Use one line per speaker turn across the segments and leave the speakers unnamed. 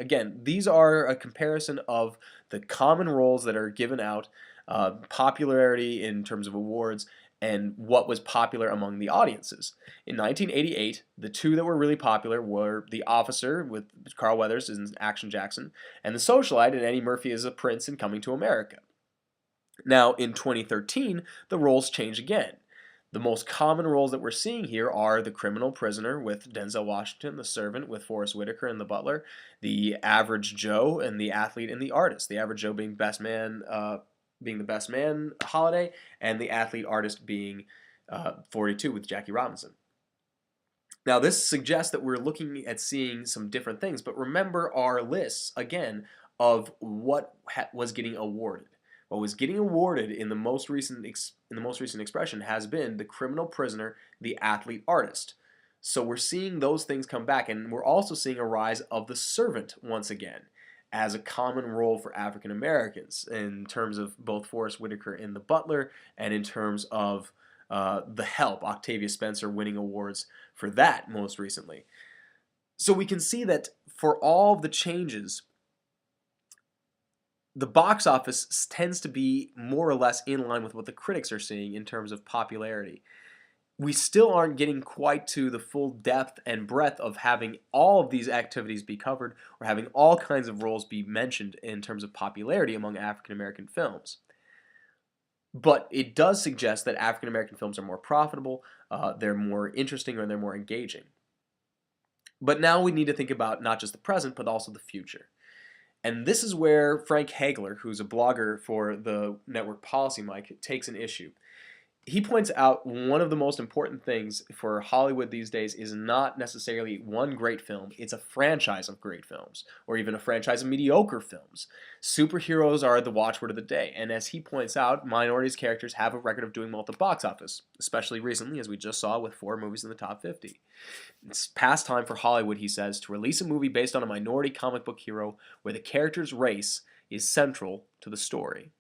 Again, these are a comparison of the common roles that are given out, popularity in terms of awards, and what was popular among the audiences. In 1988, the two that were really popular were The Officer with Carl Weathers as Action Jackson, and The Socialite and Eddie Murphy as a prince in Coming to America. Now, in 2013, the roles change again. The most common roles that we're seeing here are the criminal prisoner with Denzel Washington, the servant with Forest Whitaker and the butler, the average Joe, and the athlete and the artist. The average Joe being being the best man holiday, and the athlete artist being 42 with Jackie Robinson. Now, this suggests that we're looking at seeing some different things, but remember our lists again of what was getting awarded. What was getting awarded in the most recent expression has been the criminal prisoner, the athlete artist. So we're seeing those things come back, and we're also seeing a rise of the servant once again as a common role for African Americans in terms of both Forest Whitaker in The Butler and in terms of The Help, Octavia Spencer winning awards for that most recently. So we can see that for all the changes, the box office tends to be more or less in line with what the critics are seeing in terms of popularity. We still aren't getting quite to the full depth and breadth of having all of these activities be covered or having all kinds of roles be mentioned in terms of popularity among African American films. But it does suggest that African American films are more profitable, they're more interesting, or they're more engaging. But now we need to think about not just the present, but also the future. And this is where Frank Hagler, who's a blogger for the network Policy Mike, takes an issue. He points out one of the most important things for Hollywood these days is not necessarily one great film, it's a franchise of great films, or even a franchise of mediocre films. Superheroes are the watchword of the day, and as he points out, minorities characters have a record of doing well at the box office, especially recently, as we just saw with 4 movies in the top 50. It's past time for Hollywood, he says, to release a movie based on a minority comic book hero where the character's race is central to the story.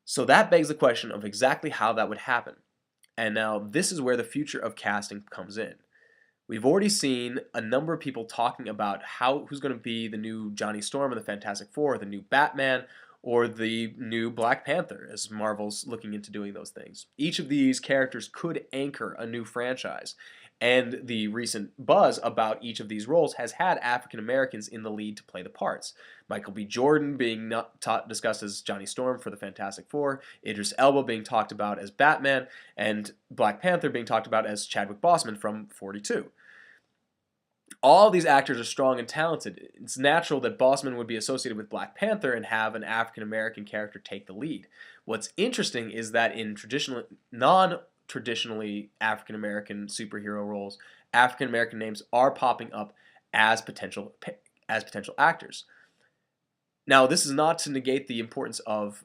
So that begs the question of exactly how that would happen. And now this is where the future of casting comes in. We've already seen a number of people talking about who's going to be the new Johnny Storm in the Fantastic Four, the new Batman, or the new Black Panther, as Marvel's looking into doing those things. Each of these characters could anchor a new franchise. And the recent buzz about each of these roles has had African Americans in the lead to play the parts. Michael B. Jordan being discussed as Johnny Storm for the Fantastic Four, Idris Elba being talked about as Batman, and Black Panther being talked about as Chadwick Boseman from 42. All of these actors are strong and talented. It's natural that Boseman would be associated with Black Panther and have an African American character take the lead. What's interesting is that in non-traditionally African American superhero roles, African American names are popping up as potential actors. Now, this is not to negate the importance of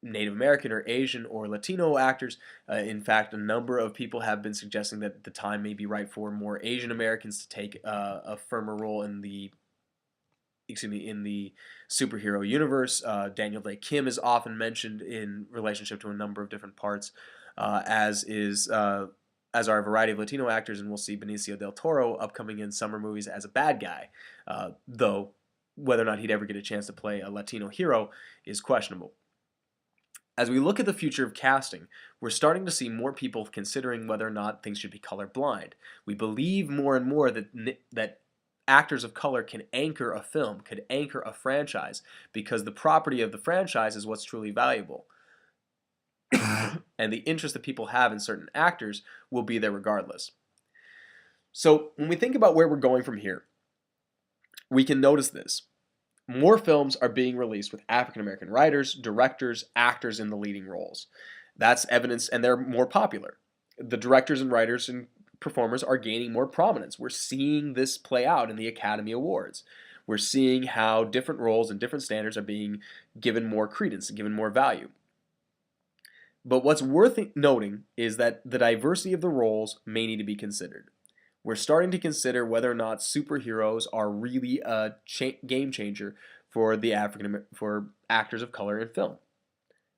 Native American or Asian or Latino actors. In fact, a number of people have been suggesting that the time may be right for more Asian Americans to take a firmer role in the superhero universe. Daniel Day Kim is often mentioned in relationship to a number of different parts, as are a variety of Latino actors, and we'll see Benicio del Toro upcoming in summer movies as a bad guy, though whether or not he'd ever get a chance to play a Latino hero is questionable. As we look at the future of casting, we're starting to see more people considering whether or not things should be colorblind. We believe more and more that actors of color can anchor a film, could anchor a franchise, because the property of the franchise is what's truly valuable. And the interest that people have in certain actors will be there regardless. So when we think about where we're going from here, we can notice this. More films are being released with African American writers, directors, actors in the leading roles. That's evidence, and they're more popular. The directors and writers and performers are gaining more prominence. We're seeing this play out in the Academy Awards. We're seeing how different roles and different standards are being given more credence and given more value. But what's worth noting is that the diversity of the roles may need to be considered. We're starting to consider whether or not superheroes are really a game changer for for actors of color in film.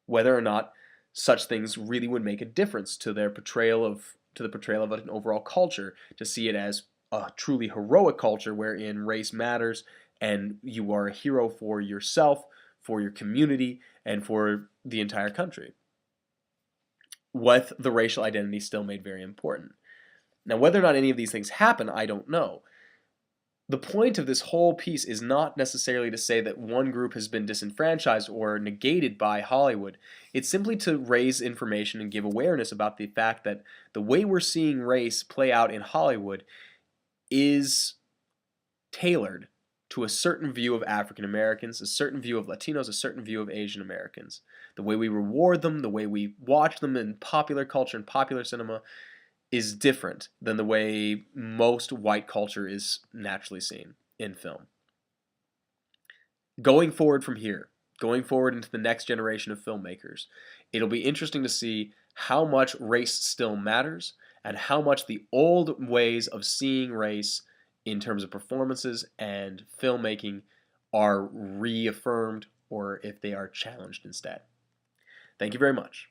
Whether or not such things really would make a difference to their portrayal of an overall culture, to see it as a truly heroic culture wherein race matters and you are a hero for yourself, for your community, and for the entire country, with the racial identity still made very important. Now, whether or not any of these things happen, I don't know. The point of this whole piece is not necessarily to say that one group has been disenfranchised or negated by Hollywood. It's simply to raise information and give awareness about the fact that the way we're seeing race play out in Hollywood is tailored to a certain view of African Americans, a certain view of Latinos, a certain view of Asian Americans. The way we reward them, the way we watch them in popular culture and popular cinema is different than the way most white culture is naturally seen in film. Going forward from here, going forward into the next generation of filmmakers, it'll be interesting to see how much race still matters and how much the old ways of seeing race in terms of performances and filmmaking are reaffirmed or if they are challenged instead. Thank you very much.